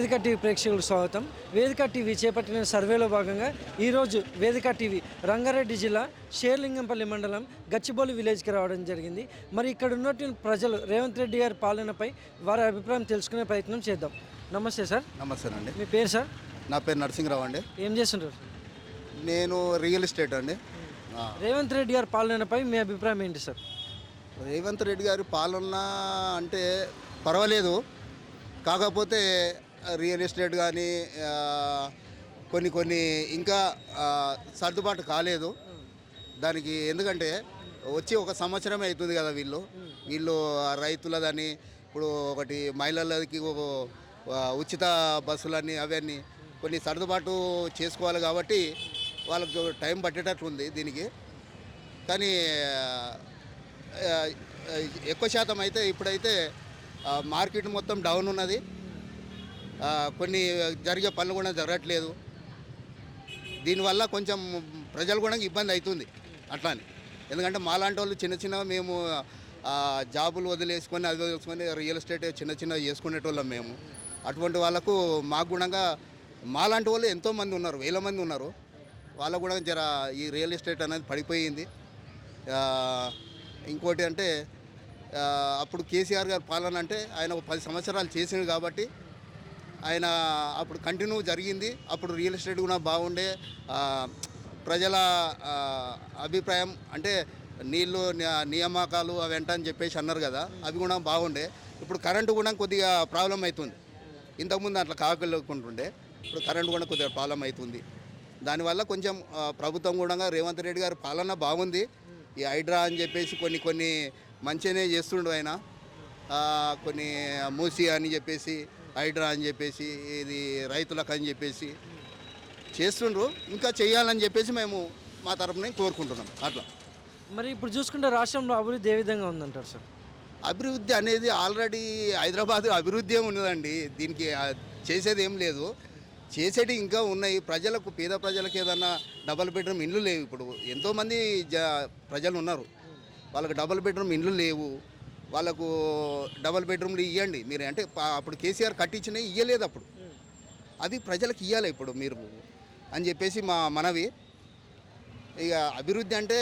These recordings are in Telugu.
వేదిక టీవీ ప్రేక్షకులకు స్వాగతం. వేదిక టీవీ చేపట్టిన సర్వేలో భాగంగా ఈరోజు వేదిక టీవీ రంగారెడ్డి జిల్లా షేర్లింగంపల్లి మండలం గచ్చిబౌలి విలేజ్కి రావడం జరిగింది. మరి ఇక్కడ ఉన్నటువంటి ప్రజలు రేవంత్ రెడ్డి గారి పాలనపై వారి అభిప్రాయం తెలుసుకునే ప్రయత్నం చేద్దాం. నమస్తే సార్. నమస్తే అండి. మీ పేరు సార్? నా పేరు నరసింహరావు అండి. ఏం చేస్తుంటారు? నేను రియల్ ఎస్టేట్ అండి. రేవంత్ రెడ్డి గారి పాలనపై మీ అభిప్రాయం ఏంటి సార్? రేవంత్ రెడ్డి గారి పాలన అంటే పర్వాలేదు, కాకపోతే రియల్ ఎస్టేట్ కానీ కొన్ని ఇంకా సర్దుబాటు కాలేదు దానికి. ఎందుకంటే వచ్చి ఒక సంవత్సరమే అవుతుంది కదా. వీళ్ళు రైతులదని ఇప్పుడు ఒకటి మహిళలకి ఉచిత బస్సులని అవన్నీ కొన్ని సర్దుబాటు చేసుకోవాలి కాబట్టి వాళ్ళకు టైం పట్టేటట్లుంది దీనికి. కానీ ఎక్కువ శాతం అయితే ఇప్పుడైతే మార్కెట్ మొత్తం డౌన్ ఉన్నది. కొన్ని జరిగే పనులు కూడా జరగట్లేదు. దీనివల్ల కొంచెం ప్రజలు కూడా ఇబ్బంది అవుతుంది అట్లాని. ఎందుకంటే మాలాంటి వాళ్ళు చిన్న మేము జాబులు వదిలేసుకొని అది వదిలేసుకొని రియల్ ఎస్టేట్ చిన్న చేసుకునేటోళ్ళం మేము. అటువంటి వాళ్ళకు మాకు గుణంగా మాలాంటి వాళ్ళు ఎంతోమంది ఉన్నారు, వేల మంది ఉన్నారు. వాళ్ళకు కూడా జర ఈ రియల్ ఎస్టేట్ అనేది పడిపోయింది. ఇంకోటి అంటే అప్పుడు కేసీఆర్ గారి పాలన అంటే ఆయన 10 సంవత్సరాలు చేసిండు కాబట్టి ఆయన అప్పుడు కంటిన్యూ జరిగింది. అప్పుడు రియల్ ఎస్టేట్ కూడా బాగుండే. ప్రజల అభిప్రాయం అంటే నీళ్ళు నియామకాలు అవి అని చెప్పేసి అన్నారు కదా, అవి కూడా బాగుండే. ఇప్పుడు కరెంటు కూడా కొద్దిగా ప్రాబ్లం అవుతుంది. ఇంతకుముందు అట్లా కాకలేకుంటుండే, ఇప్పుడు కరెంటు కూడా కొద్దిగా ప్రాబ్లం అవుతుంది. దానివల్ల కొంచెం ప్రభుత్వం కూడా రేవంత్ రెడ్డి గారి పాలన బాగుంది. ఈ హైడ్రా అని చెప్పేసి కొన్ని మంచిగానే చేస్తుండు ఆయన. కొన్ని మూసి అని చెప్పేసి, హైడ్రా అని చెప్పేసి, ఇది రైతులకు అని చెప్పేసి చేస్తుండ్రు. ఇంకా చేయాలని చెప్పేసి మేము మా తరపున కోరుకుంటున్నాం. అట్లా మరి ఇప్పుడు చూసుకుంటే రాష్ట్రంలో అభివృద్ధి ఏ విధంగా ఉందంటారు సార్? అభివృద్ధి అనేది ఆల్రెడీ హైదరాబాద్ అభివృద్ధి ఏమి ఉన్నదండి. దీనికి చేసేది ఏం లేదు. చేసేటి ఇంకా ఉన్నాయి. ప్రజలకు, పేద ప్రజలకు ఏదన్నా డబల్ బెడ్రూమ్ ఇండ్లు లేవు. ఇప్పుడు ఎంతోమంది ప్రజలు ఉన్నారు, వాళ్ళకి డబల్ బెడ్రూమ్ ఇండ్లు లేవు. వాళ్ళకు డబల్ బెడ్రూమ్లు ఇవ్వండి మీరు అంటే. అప్పుడు కేసీఆర్ కట్టించినవి ఇవ్వలేదు అప్పుడు, అది ప్రజలకు ఇవ్వాలి ఇప్పుడు మీరు అని చెప్పేసి మా మనవి. ఇక అభివృద్ధి అంటే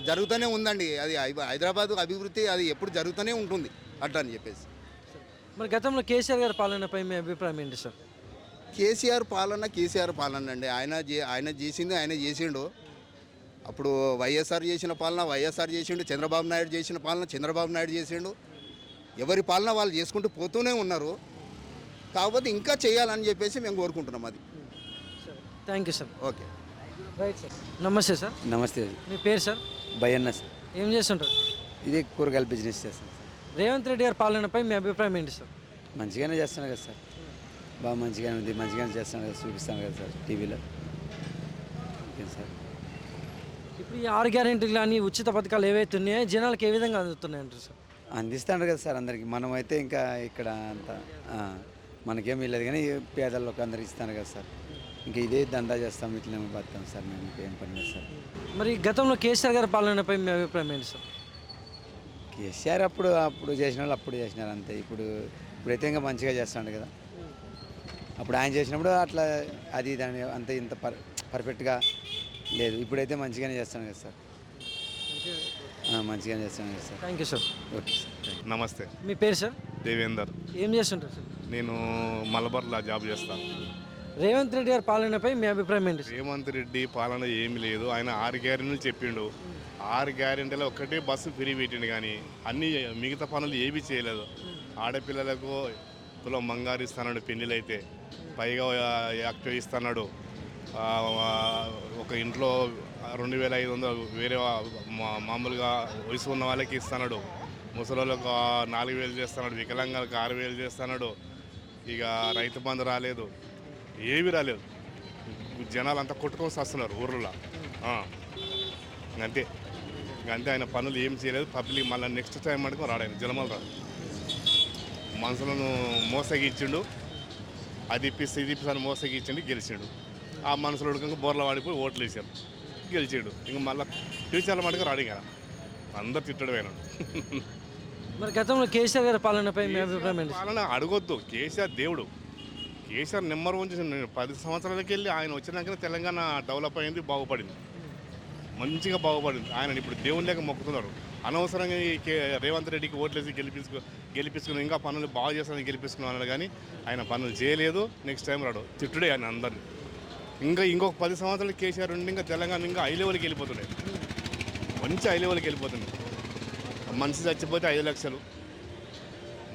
జరుగుతూనే ఉందండి. అది హైదరాబాద్ అభివృద్ధి అది ఎప్పుడు జరుగుతూనే ఉంటుంది అట్లా అని చెప్పేసి. మరి గతంలో కేసీఆర్ గారి పాలనపై మీ అభిప్రాయం ఏంటి సార్? కేసీఆర్ పాలన అండి. ఆయన చేసింది ఆయన చేసిండు. అప్పుడు వైఎస్ఆర్ చేసిన పాలన వైఎస్ఆర్ చేసిండు, చంద్రబాబు నాయుడు చేసిన పాలన చంద్రబాబు నాయుడు చేసిండు. ఎవరి పాలన వాళ్ళు చేసుకుంటూ పోతూనే ఉన్నారు. కాకపోతే ఇంకా చేయాలని చెప్పేసి మేము కోరుకుంటున్నాం. అది. Thank you sir. Okay, right sir. నమస్తే సార్. నమస్తే. మీ పేరు సార్? భయన్న సార్. ఏం చేస్తుంటారు? ఇది కూరగాయల బిజినెస్ చేస్తాను సార్. రేవంత్ రెడ్డి గారి పాలనపై మీ అభిప్రాయం ఏంటి సార్? మంచిగానే చేస్తాను కదా సార్, బాగా మంచిగానే ఉంది, మంచిగానే చేస్తాను కదా, చూపిస్తాను కదా సార్ టీవీలో. Okay sir. ఇప్పుడు ఈ 6 గ్యారెంటీలు కానీ ఉచిత పథకాలు ఏవైతే ఉన్నాయో జనాలకు ఏ విధంగా అందుతున్నాయి అంటారు సార్? అందిస్తాడు కదా సార్ అందరికి. మనమైతే ఇంకా ఇక్కడ అంతా మనకేం లేదు కానీ పేదలకు అందరికి ఇస్తాను కదా సార్. ఇంకా ఇదే దందా చేస్తాం, ఇట్లా బతాం సార్. మేము ఇంకేం పని లేదు సార్. మరి గతంలో కేసీఆర్ గారి పాలనపై మీ అభిప్రాయం ఏంటి సార్? కేసీఆర్ అప్పుడు చేసిన వాళ్ళు అప్పుడు చేసినారు అంతే. ఇప్పుడైతే ఇంకా మంచిగా చేస్తాడు కదా. అప్పుడు ఆయన చేసినప్పుడు అట్లా అది దాని అంత ఇంత పర్ఫెక్ట్గా లేదు. ఇప్పుడైతే మంచిగానే చేస్తాను కదా సార్. మంచిగానే చేస్తాను కదా sir. Thank you sir. Okay sir. నమస్తే. మీ పేరు సార్? దేవేందర్. ఏం చేస్తుంటారు సార్? నేను మలబార్లో జాబ్ చేస్తాను. రేవంత్ రెడ్డి గారి పాలనపై మీ అభిప్రాయం ఏంటి సార్? రేవంత్ రెడ్డి పాలన ఏమి లేదు. ఆయన 6 గ్యారెంటీలు చెప్పిండు. 6 గ్యారెంటీలో ఒక్కటే బస్సు ఫ్రీ పెట్టిండు, కానీ అన్ని మిగతా పనులు ఏమీ చేయలేదు. ఆడపిల్లలకు తులం బంగారు ఇస్తున్నాడు పెళ్ళిళ్ళు అయితే, పైగా యాక్టివ్ ఇస్తున్నాడు. ఒక ఇంట్లో 2500 వేరే మామూలుగా వయసు ఉన్న వాళ్ళకి ఇస్తున్నాడు. ముసలోళ్ళకు 4000 చేస్తున్నాడు, వికలాంగాలకు 6000 చేస్తున్నాడు. ఇక రైతు బంధు రాలేదు, ఏమీ రాలేదు. జనాలు అంతా కొట్టుకొని వస్తున్నారు ఊర్లో. అంతే ఆయన పనులు ఏం చేయలేదు. పబ్లిక్ మళ్ళీ నెక్స్ట్ టైం అనుకో రాడు ఆయన. జనమలు రాడు, మనుషులను మోసగిచ్చిండు. అది ఇప్పిస్తే ఇది ఇప్పిస్తాను మోసగిచ్చిండు, గెలిచిండు. ఆ మనుషులు ఉడకంగా బోర్ల వాడిపోయి ఓట్లు వేసారు, గెలిచాడు. ఇంక మళ్ళీ ఫ్యూచర్ల మటుకు రాడు కదా, అందరు తిట్టడమేనా. మరి గతంలో కేసీఆర్ గారి పాలనపై మీ అభిప్రాయం ఏంటి? పాలన అడగొద్దు. కేసీఆర్ దేవుడు, కేసీఆర్ నెంబర్ 1 చేసిండు. 10 సంవత్సరాలకి వెళ్ళి ఆయన వచ్చినాకనే తెలంగాణ డెవలప్ అయింది, బాగుపడింది, మంచిగా బాగుపడింది. ఆయన ఇప్పుడు దేవుని లేక మొక్కుతున్నారు. అనవసరంగా ఈ రేవంత్ రెడ్డికి ఓట్లేసి గెలిపించుకుని ఇంకా పనులు బాగా చేస్తానని గెలిపించుకున్నాను కానీ ఆయన పనులు చేయలేదు. నెక్స్ట్ టైం రాడు, తిట్టుడే ఆయన అందరినీ. ఇంకొక 10 సంవత్సరాలు కేసీఆర్ ఉండి ఇంకా తెలంగాణ ఇంకా హై లెవెల్కి వెళ్ళిపోతుండే, మంచి హై లెవెల్కి వెళ్ళిపోతుంది. మనిషి చచ్చిపోతే 5 లక్షలు,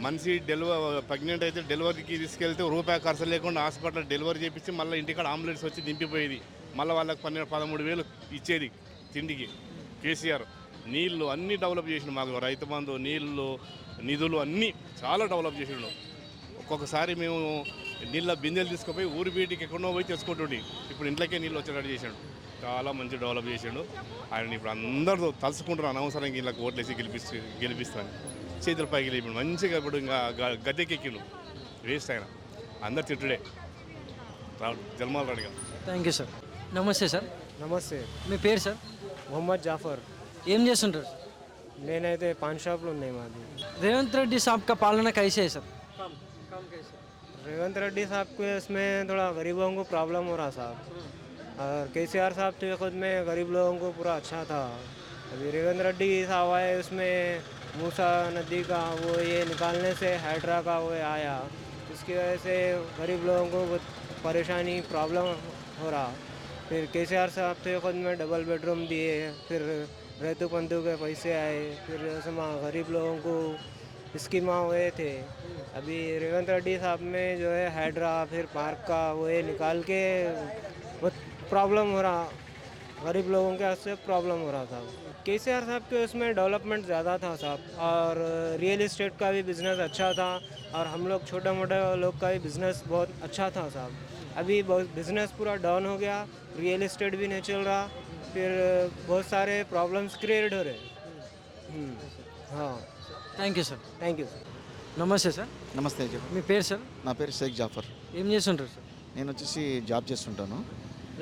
మనిషి ప్రెగ్నెంట్ అయితే డెలివరీకి తీసుకెళ్తే రూపాయి ఖర్చు లేకుండా హాస్పిటల్ డెలివరీ చేపించి మళ్ళీ ఇంటికాడ అంబులెన్స్ వచ్చి దింపిపోయేది. మళ్ళీ వాళ్ళకి 13,000 ఇచ్చేది తిండికి. కేసీఆర్ నీళ్ళు అన్నీ డెవలప్ చేసిండు. మాకు రైతు బంధు, నీళ్ళు, నిధులు అన్నీ చాలా డెవలప్ చేసిండు. ఒక్కొక్కసారి మేము నీళ్ళ బిందెలు తీసుకుపోయి ఊరి బీటికి ఎక్కడో పోయి తెచ్చుకుంటుండే, ఇప్పుడు ఇంట్లోకే నీళ్ళు వచ్చేటట్టు చేసాడు. చాలా మంచి డెవలప్ చేసాడు. ఆయన ఇప్పుడు అందరూ తలుచుకుంటున్నారు అనవసరంగా వీళ్ళకి ఓట్లేసి గెలిపిస్తాను. చేతుల పైకి లేపి మంచిగా ఇప్పుడు ఇంకా గద్దెకెక్కిండు. వేస్ట్ ఆయన, అందరు తిట్టుడే. జన్మాల రాడిగా. Thank you sir. నమస్తే సార్. నమస్తే, మీ పేరు సార్? మొహమ్మద్ జాఫర్. ఏం చేస్తుంటారు? నేనైతే పాన్ షాప్లో ఉన్నాయి మాది. రేవంత్ రెడ్డి साहब का पालना कैसे है सर? रेवंत रेड्डी साहब को इसमें थोड़ा गरीबों को प्रॉब्लम हो रहा साहब, और केसीआर साहब तो खुद में गरीब लोगों को पूरा अच्छा था. अभी रेवंत रेड्डी साहब आए, उसमें मूसा नदी का वो ये निकालने से हाइड्रा का वो आया, इसकी वजह से गरीब लोगों को बहुत परेशानी प्रॉब्लम हो रहा. फिर केसीआर साहब तो खुद में डबल बेडरूम दिए, फिर रेतु पंतु के पैसे आए, फिर उसमें गरीब लोगों को स्कीमा हुए थे. अभी रेवंत रेड्डी साहब में जो है हाइड्रा फिर पार्क का वो ये निकाल के बहुत प्रॉब्लम हो रहा, गरीब लोगों के हाथ से प्रॉब्लम हो रहा था. केसीआर साहब के उसमें डेवलपमेंट ज़्यादा था साहब, और रियल इस्टेट का भी बिज़नेस अच्छा था, और हम लोग छोटे मोटे लोग का भी बिज़नेस बहुत अच्छा था साहब. अभी बिज़नेस पूरा डाउन हो गया, रियल इस्टेट भी नहीं चल रहा, फिर बहुत सारे प्रॉब्लम्स क्रिएट हो रहे. हाँ, thank you sir. Thank you. నమస్తే సార్. నమస్తే చెప్పు. మీ పేరు సార్? నా పేరు షేక్ జాఫర్. ఏం చేస్తుంటారు సార్? నేను వచ్చేసి జాబ్ చేస్తుంటాను.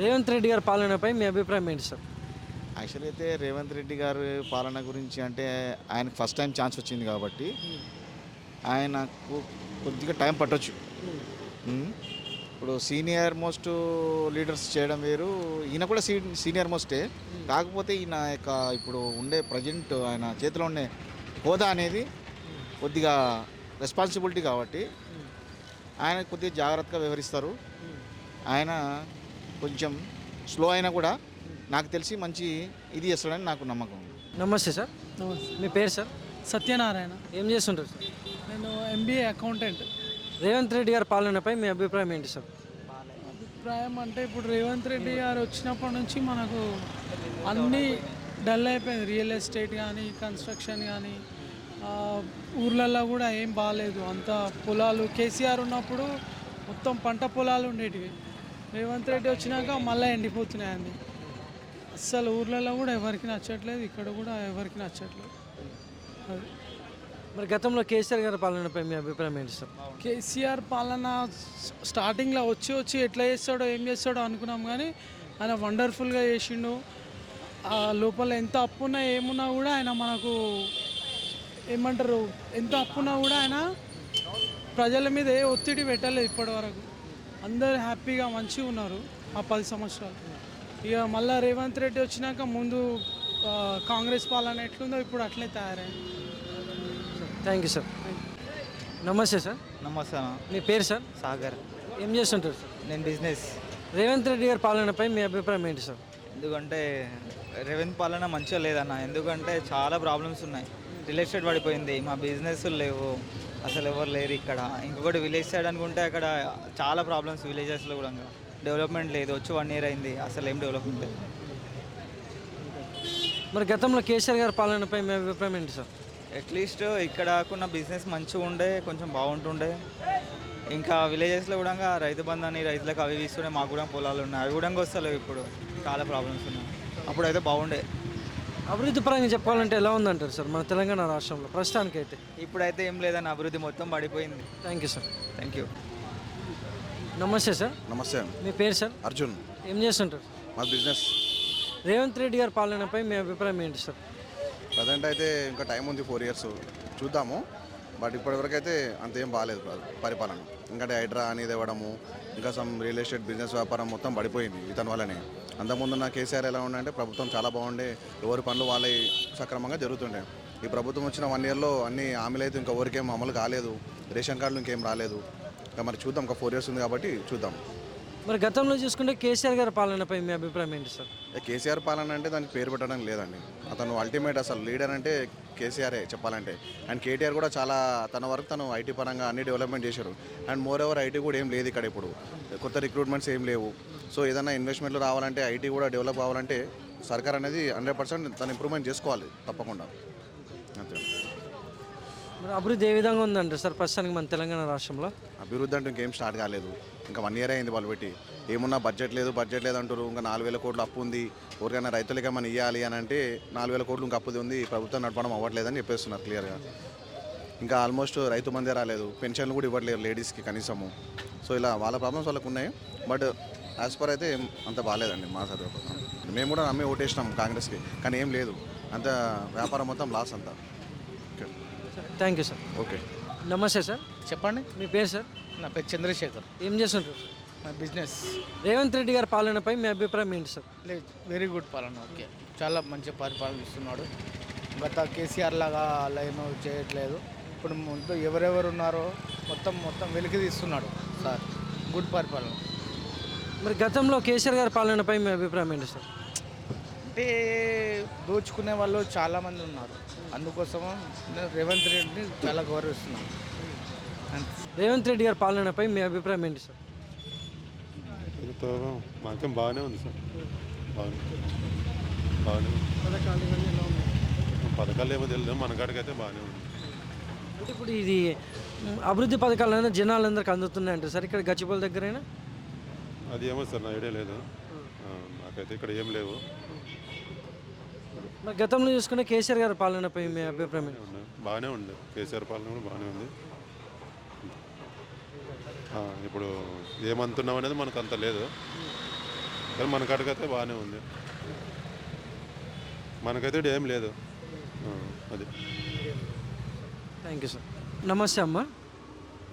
రేవంత్ రెడ్డి గారి పాలనపై మీ అభిప్రాయం ఏంటి సార్? యాక్చువల్లీ అయితే రేవంత్ రెడ్డి గారి పాలన గురించి అంటే ఆయనకు ఫస్ట్ టైం ఛాన్స్ వచ్చింది కాబట్టి ఆయనకు కొద్దిగా టైం పట్టొచ్చు. ఇప్పుడు సీనియర్ మోస్ట్ లీడర్స్ చేయడం వేరు, ఈయన కూడా సీనియర్ మోస్టే. కాకపోతే ఈయన యొక్క ఇప్పుడు ఉండే ప్రజెంట్ ఆయన చేతిలో ఉండే హోదా అనేది కొద్దిగా రెస్పాన్సిబిలిటీ కాబట్టి ఆయన కొద్దిగా జాగ్రత్తగా వ్యవహరిస్తారు. ఆయన కొంచెం స్లో అయినా కూడా నాకు తెలిసి మంచి ఇది చేస్తాడని నాకు నమ్మకం. నమస్తే సార్. మీ పేరు సార్? సత్యనారాయణ. ఏం చేస్తుంటారు సార్? నేను ఎంబీఏ అకౌంటెంట్. రేవంత్ రెడ్డి గారి పాలనపై మీ అభిప్రాయం ఏంటి సార్? అభిప్రాయం అంటే ఇప్పుడు రేవంత్ రెడ్డి గారు వచ్చినప్పటి నుంచి మనకు అన్నీ డల్ అయిపోయింది. రియల్ ఎస్టేట్ కానీ, కన్స్ట్రక్షన్ కానీ, ఊర్లలో కూడా ఏం బాగాలేదు. అంత పొలాలు కేసీఆర్ ఉన్నప్పుడు మొత్తం పంట పొలాలు ఉండేటివి. రేవంత్ రెడ్డి వచ్చినాక మళ్ళీ ఎండిపోతున్నాయండి. అస్సలు ఊర్లలో కూడా ఎవరికి నచ్చట్లేదు, ఇక్కడ కూడా ఎవరికి నచ్చట్లేదు. అది మరి గతంలో కేసీఆర్ గారి పాలనపై మీ అభిప్రాయం ఏంటి సార్? కేసీఆర్ పాలన స్టార్టింగ్లో వచ్చి ఎట్లా చేస్తాడో ఏం చేస్తాడో అనుకున్నాం, కానీ ఆయన వండర్ఫుల్గా చేసిండు. ఆ లోపల ఎంత అప్పున్నా ఏమున్నా కూడా ఆయన మనకు ఏమంటారు, ఎంత అప్పున్నా కూడా ఆయన ప్రజల మీద ఏ ఒత్తిడి పెట్టలేదు ఇప్పటి వరకు. అందరు హ్యాపీగా మంచిగా ఉన్నారు ఆ 10 సంవత్సరాలు. ఇక మళ్ళీ రేవంత్ రెడ్డి వచ్చినాక ముందు కాంగ్రెస్ పాలన ఎట్లుందో ఇప్పుడు అట్లే తయారైంది. Thank you sir. నమస్తే సార్. నమస్తే. మీ పేరు సార్? సాగర్. ఏం చేస్తుంటారు సార్? నేను బిజినెస్. రేవంత్ రెడ్డి గారి పాలనపై మీ అభిప్రాయం ఏంటి సార్? ఎందుకంటే రేవంత్ పాలన మంచిగా లేదన్న, ఎందుకంటే చాలా ప్రాబ్లమ్స్ ఉన్నాయి. రియల్ ఎస్టేట్ పడిపోయింది, మా బిజినెస్ లేవు, అసలు ఎవరు లేరు ఇక్కడ. ఇంకొకటి విలేజ్ సైడ్ అనుకుంటే అక్కడ చాలా ప్రాబ్లమ్స్, విలేజెస్లో కూడా డెవలప్మెంట్ లేదు. వచ్చి 1 year అయింది, అసలు ఏం డెవలప్మెంట్ లేదు. మరి గతంలో కేసీఆర్ గారి పాలనపై మీ అభిప్రాయం ఏంటి సార్? అట్లీస్ట్ ఇక్కడ ఉన్న బిజినెస్ మంచిగా ఉండే, కొంచెం బాగుంటుండే. ఇంకా విలేజెస్లో కూడా రైతు బంధు అని రైతులకు అవి ఇస్తుండే, మాకు కూడా పొలాలు ఉన్నాయి, అవి కూడా వస్తలేవు. ఇప్పుడు చాలా ప్రాబ్లమ్స్ ఉన్నాయి. అప్పుడు అయితే బాగుండే. అభివృద్ధి పరంగా చెప్పాలంటే ఎలా ఉందంటారు సార్ మన తెలంగాణ రాష్ట్రంలో ప్రస్తుతానికైతే? ఇప్పుడైతే ఏం లేదని, అభివృద్ధి మొత్తం పడిపోయింది. Thank you sir. Thank you. నమస్తే సార్. నమస్తే. మీ పేరు సార్? అర్జున్. ఏం చేస్తుంటారు? మా బిజినెస్. రేవంత్ రెడ్డి గారి పాలనపై మీ అభిప్రాయం ఏంటి సార్? ప్రజెంట్ అయితే ఇంకా టైం ఉంది, 4 years చూద్దాము. బట్ ఇప్పటివరకు అయితే అంతేం బాగాలేదు పరిపాలన. ఇంకా హైడ్రా అనేది ఇవ్వడము, ఇంకా సమ్ రియల్ ఎస్టేట్ బిజినెస్ వ్యాపారం మొత్తం పడిపోయింది ఇతని వల్లనే. అంతకుముందు నా కేసీఆర్ ఎలా ఉండే అంటే ప్రభుత్వం చాలా బాగుండే, ఎవరి పనులు వాళ్ళే సక్రమంగా జరుగుతుండే. ఈ ప్రభుత్వం వచ్చిన 1 ఇయర్లో అన్ని హామీలు అయితే ఇంకా ఎవరికేం అమలు కాలేదు, రేషన్ కార్డులు ఇంకేం రాలేదు. ఇంకా మరి చూద్దాం, ఇంకా 4 years ఉంది కాబట్టి చూద్దాం. మరి గతంలో చూసుకుంటే కేసీఆర్ గారి పాలనపై మీ అభిప్రాయం ఏంటి సార్? కేసీఆర్ పాలన అంటే దానికి పేరు పెట్టడం లేదండి. అతను అల్టిమేట్ అసలు లీడర్ అంటే కేసీఆరే చెప్పాలంటే. అండ్ కేటీఆర్ కూడా చాలా తన వరకు తను ఐటీ పరంగా అన్ని డెవలప్మెంట్ చేశారు. అండ్ మోర్ ఓవర్ ఐటీ కూడా ఏం లేదు ఇక్కడ, ఇప్పుడు కొత్త రిక్రూట్మెంట్స్ ఏం లేవు. సో ఏదైనా ఇన్వెస్ట్మెంట్లు రావాలంటే, ఐటీ కూడా డెవలప్ అవ్వాలంటే సర్కార్ అనేది 100% తను ఇంప్రూవ్మెంట్ చేసుకోవాలి తప్పకుండా. అంతే. మరి అభివృద్ధి ఏ విధంగా ఉందంటే సార్ ప్రస్తుతానికి మన తెలంగాణ రాష్ట్రంలో? అభివృద్ధి అంటూ ఇంకేం స్టార్ట్ కాలేదు. ఇంకా 1 year అయింది వాళ్ళు పెట్టి. ఏమున్నా బడ్జెట్ లేదు అంటారు. ఇంకా 4,000 కోట్లు అప్పు ఉంది, ఎవరికైనా రైతులకే మనం ఇవ్వాలి అని అంటే 4,000 కోట్లు ఇంకా అప్పుది ఉంది, ప్రభుత్వం నడపడం అవ్వట్లేదని చెప్పేస్తున్నారు క్లియర్గా. ఇంకా ఆల్మోస్ట్ రైతు మందే రాలేదు, పెన్షన్లు కూడా ఇవ్వట్లేరు లేడీస్కి కనీసము. సో ఇలా వాళ్ళ ప్రాబ్లమ్స్ వాళ్ళకు ఉన్నాయి. బట్ యాజ్ పర్ అయితే అంత బాగాలేదండి మా చదువు. మేము కూడా నమ్మి ఓటేసినాం కాంగ్రెస్కి, కానీ ఏం లేదు, అంత వ్యాపారం మొత్తం లాస్ అంతా. Okay, thank you sir. Okay. నమస్తే సార్. చెప్పండి. మీ పేరు సార్? నా పేరు చంద్రశేఖర్. ఏం చేస్తుంటారు? నా బిజినెస్. రేవంత్ రెడ్డి గారి పాలనపై మీ అభిప్రాయం ఏంటి సార్? లేదు, వెరీ గుడ్ పాలన. ఓకే, చాలా మంచి పరిపాలన ఇస్తున్నాడు. గత కేసీఆర్ లాగా అలా ఏమో చేయట్లేదు. ఇప్పుడు మొత్తం ఎవరెవరు ఉన్నారో మొత్తం వెలికి తీస్తున్నాడు సార్. గుడ్ పరిపాలన. మరి గతంలో కేసీఆర్ గారి పాలనపై మీ అభిప్రాయం ఏంటి సార్? అంటే దోచుకునే వాళ్ళు చాలామంది ఉన్నారు, అందుకోసం నేను రేవంత్ రెడ్డిని చాలా గౌరవిస్తున్నాను. రేవంత్ రెడ్డి గారి పాలనపై మీ అభిప్రాయం ఏంటి సార్? మాకేం బాగానే ఉంది సార్. బాగానే పథకాలు ఏమో తెలియదు, మన కాడికి అయితే బాగానే ఉంది. అంటే ఇప్పుడు ఇది అభివృద్ధి పథకాలైనా జనాలందరికీ అందుతున్నాయంటే సార్ ఇక్కడ గచ్చిబౌలి దగ్గరైనా? అది ఏమో సార్, నా ఐడియా లేదు. నాకైతే ఇక్కడ ఏం లేవు. మరి గతంలో చూసుకునే కేసీఆర్ గారి పాలనపై మీ అభిప్రాయం ఏంటి? బాగానే ఉంది, కేసీఆర్ పాలన కూడా బాగానే ఉంది. ఇప్పుడు ఏమంటున్నాం అనేది మనకు అంత లేదు, కానీ మన కాడికైతే బాగానే ఉంది. మనకైతే ఏం లేదు. అది. Thank you sir. నమస్తే అమ్మా,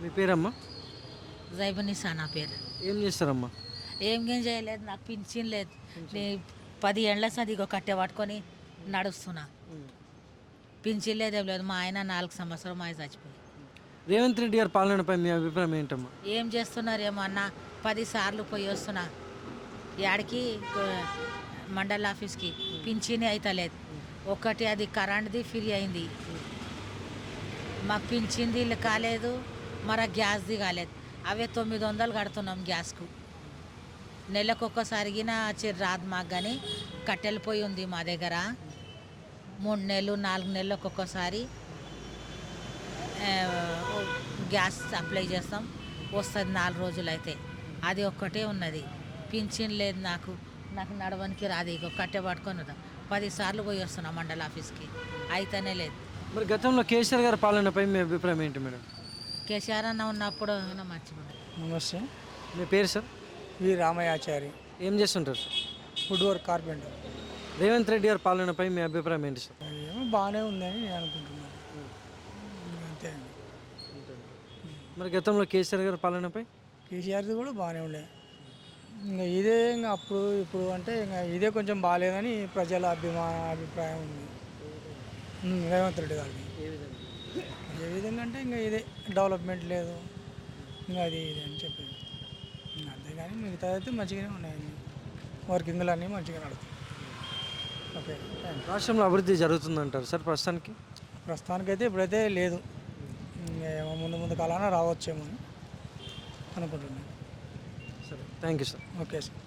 మీ పేరమ్మా? జైబనిసా నా పేరు. ఏం చేస్తారమ్మా? ఏం చేయలేదు, నాకు పింఛన్ లేదు. నేను 10 ఏళ్ళ సదిగో కట్టె పట్టుకొని నడుస్తున్నా. పింఛన్ లేదేం లేదు. మా ఆయన 4 సంవత్సరం మా ఆయన చచ్చిపోయి. రేవంత్ రెడ్డి గారి పాలనపై మీ అభిప్రాయం ఏంటమ్మా? ఏం చేస్తున్నారు ఏమో అన్న, 10 సార్లు పోయి వస్తున్నా. యాడికి మండల ఆఫీస్కి పింఛన్ అయితే లేదు. ఒకటి అది కరెంట్ది ఫ్రీ అయింది, మాకు పింఛన్ది కాలేదు, మరి గ్యాస్ది కాలేదు. అవే 900 కడుతున్నాం గ్యాస్కు. నెలకు ఒక్కసారిగిన రాదు మాకు, కానీ కట్టెల పొయ్యి ఉంది మా దగ్గర. 3 నెలలు 4 నెలలకు ఒక్కొక్కసారి గ్యాస్ అప్లై చేస్తాం, వస్తుంది 4 రోజులు అయితే. అది ఒక్కటే ఉన్నది. పింఛన్ లేదు నాకు నడవడానికి రాదు. ఇక కట్టె పట్టుకొని వద్దాం. 10 సార్లు పోయి వస్తున్నాం మండల ఆఫీస్కి, అయితేనే లేదు. మరి గతంలో కేసీఆర్ గారి పాలనపై మీ అభిప్రాయం ఏంటి మేడం? కేసీఆర్ అన్న ఉన్నప్పుడు మర్చిపోయింది. నమస్తే. మీ పేరు సార్? వి రామయాచారి. ఏం చేస్తుంటారు sir? Wood work carpenter. Revanth Reddy గారి పాలనపై మీ అభిప్రాయం ఏంటి సార్? ఏమో బాగానే ఉందని నేను అనుకుంటున్నాను, అంతే. మరి గతంలో కేసీఆర్ గారి పాలనపై? కేసీఆర్ది కూడా బాగానే ఉండే. ఇంకా ఇదే ఇంకా అప్పుడు ఇప్పుడు అంటే ఇంకా ఇదే కొంచెం బాగాలేదని ప్రజల అభిప్రాయం ఉంది రేవంత్ రెడ్డి గారిది. ఏ విధంగా అంటే ఇంకా ఇదే డెవలప్మెంట్ లేదు, ఇంకా అది ఇది అని చెప్పేది. అంతేగాని మిగతా అయితే మంచిగానే ఉన్నాయండి, వర్కింగ్లు అన్నీ మంచిగా నడుస్తాయి. ఓకే. రాష్ట్రంలో అభివృద్ధి జరుగుతుందంటారు సార్ ప్రస్తుతానికి? ప్రస్తుతానికైతే ఇప్పుడైతే లేదు, ఏమో ముందు కాలాన రావచ్చేమో అని అనుకుంటున్నాను. సరే, thank you sir. Okay sir.